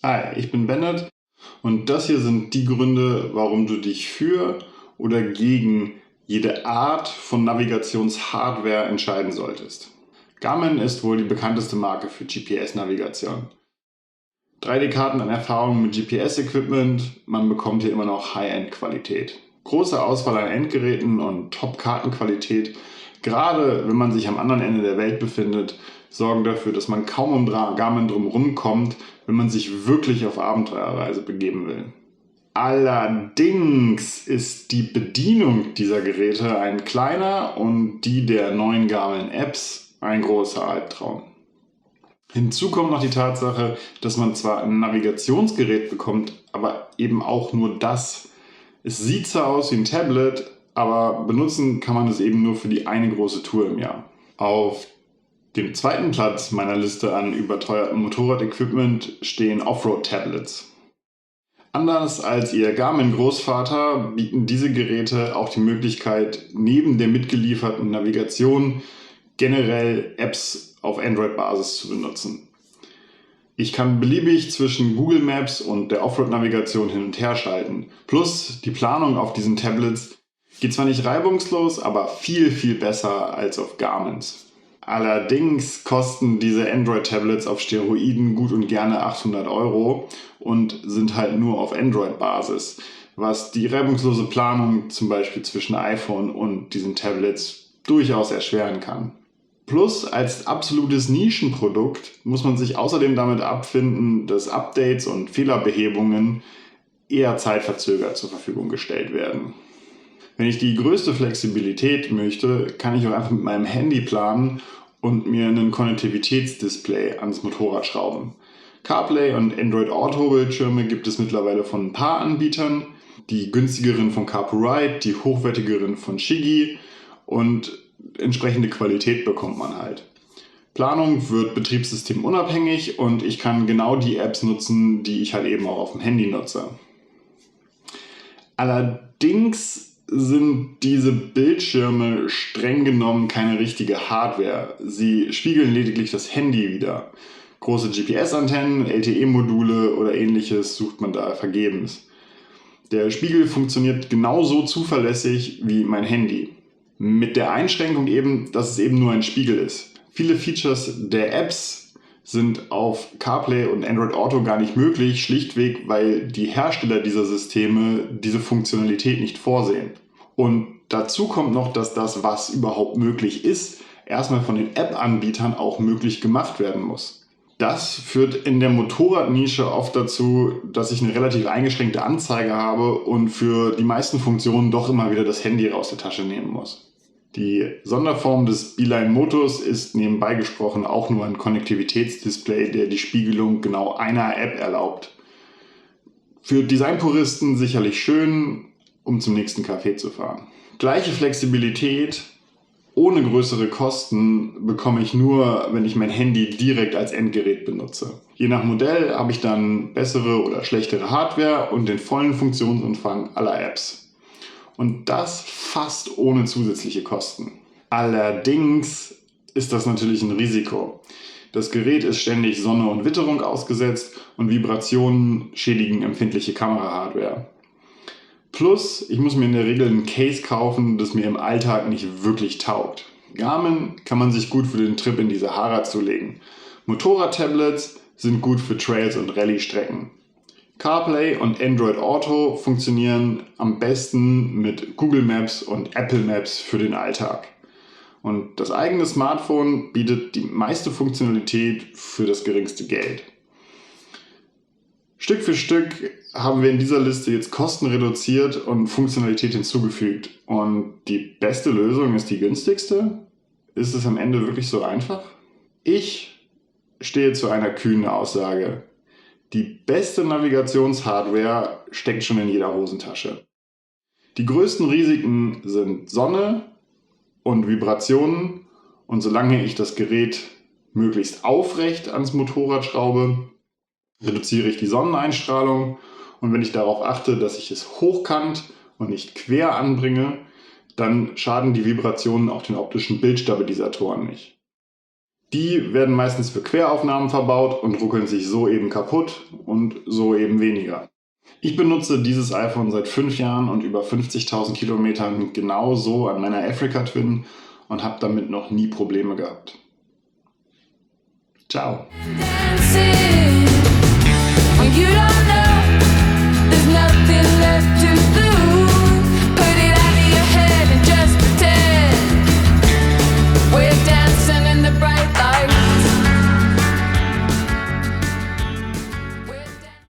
Hi, ich bin Bennett und das hier sind die Gründe, warum du dich für oder gegen jede Art von Navigationshardware entscheiden solltest. Garmin ist wohl die bekannteste Marke für GPS-Navigation. 3 Dekaden an Erfahrung mit GPS-Equipment, man bekommt hier immer noch High-End-Qualität. Große Auswahl an Endgeräten und Top-Kartenqualität, gerade wenn man sich am anderen Ende der Welt befindet, sorgen dafür, dass man kaum um Garmin drumherum kommt, wenn man sich wirklich auf Abenteuerreise begeben will. Allerdings ist die Bedienung dieser Geräte ein kleiner und die der neuen Garmin-Apps ein großer Albtraum. Hinzu kommt noch die Tatsache, dass man zwar ein Navigationsgerät bekommt, aber eben auch nur das. Es sieht zwar aus wie ein Tablet, aber benutzen kann man es eben nur für die eine große Tour im Jahr. Auf dem zweiten Platz meiner Liste an überteuertem Motorrad-Equipment stehen Offroad-Tablets. Anders als ihr Garmin-Großvater bieten diese Geräte auch die Möglichkeit, neben der mitgelieferten Navigation generell Apps auf Android-Basis zu benutzen. Ich kann beliebig zwischen Google Maps und der Offroad-Navigation hin und her schalten. Plus die Planung auf diesen Tablets geht zwar nicht reibungslos, aber viel, viel besser als auf Garmins. Allerdings kosten diese Android-Tablets auf Steroiden gut und gerne 800 € und sind halt nur auf Android-Basis, was die reibungslose Planung zum Beispiel zwischen iPhone und diesen Tablets durchaus erschweren kann. Plus, als absolutes Nischenprodukt muss man sich außerdem damit abfinden, dass Updates und Fehlerbehebungen eher zeitverzögert zur Verfügung gestellt werden. Wenn ich die größte Flexibilität möchte, kann ich auch einfach mit meinem Handy planen und mir einen Konnektivitätsdisplay ans Motorrad schrauben. CarPlay und Android Auto Bildschirme gibt es mittlerweile von ein paar Anbietern. Die günstigeren von Carporite, die hochwertigeren von Shiggy und entsprechende Qualität bekommt man halt. Planung wird betriebssystemunabhängig und ich kann genau die Apps nutzen, die ich halt eben auch auf dem Handy nutze. Allerdings sind diese Bildschirme streng genommen keine richtige Hardware. Sie spiegeln lediglich das Handy wider. Große GPS-Antennen, LTE-Module oder ähnliches sucht man da vergebens. Der Spiegel funktioniert genauso zuverlässig wie mein Handy. Mit der Einschränkung eben, dass es eben nur ein Spiegel ist. Viele Features der Apps sind auf CarPlay und Android Auto gar nicht möglich, schlichtweg, weil die Hersteller dieser Systeme diese Funktionalität nicht vorsehen. Und dazu kommt noch, dass das, was überhaupt möglich ist, erstmal von den App-Anbietern auch möglich gemacht werden muss. Das führt in der Motorradnische oft dazu, dass ich eine relativ eingeschränkte Anzeige habe und für die meisten Funktionen doch immer wieder das Handy aus der Tasche nehmen muss. Die Sonderform des Beeline-Motors ist nebenbei gesprochen auch nur ein Konnektivitätsdisplay, der die Spiegelung genau einer App erlaubt. Für Designpuristen sicherlich schön, um zum nächsten Café zu fahren. Gleiche Flexibilität ohne größere Kosten bekomme ich nur, wenn ich mein Handy direkt als Endgerät benutze. Je nach Modell habe ich dann bessere oder schlechtere Hardware und den vollen Funktionsumfang aller Apps. Und das fast ohne zusätzliche Kosten. Allerdings ist das natürlich ein Risiko. Das Gerät ist ständig Sonne und Witterung ausgesetzt und Vibrationen schädigen empfindliche Kamerahardware. Plus, ich muss mir in der Regel ein Case kaufen, das mir im Alltag nicht wirklich taugt. Garmin kann man sich gut für den Trip in die Sahara zulegen. Motorrad-Tablets sind gut für Trails und Rallye-Strecken. CarPlay und Android Auto funktionieren am besten mit Google Maps und Apple Maps für den Alltag. Und das eigene Smartphone bietet die meiste Funktionalität für das geringste Geld. Stück für Stück haben wir in dieser Liste jetzt Kosten reduziert und Funktionalität hinzugefügt. Und die beste Lösung ist die günstigste? Ist es am Ende wirklich so einfach? Ich stehe zu einer kühnen Aussage. Die beste Navigationshardware steckt schon in jeder Hosentasche. Die größten Risiken sind Sonne und Vibrationen und solange ich das Gerät möglichst aufrecht ans Motorrad schraube, reduziere ich die Sonneneinstrahlung und wenn ich darauf achte, dass ich es hochkant und nicht quer anbringe, dann schaden die Vibrationen auch den optischen Bildstabilisatoren nicht. Die werden meistens für Queraufnahmen verbaut und ruckeln sich so eben kaputt und so eben weniger. Ich benutze dieses iPhone seit 5 Jahren und über 50.000 Kilometern genau so an meiner Africa Twin und habe damit noch nie Probleme gehabt. Ciao.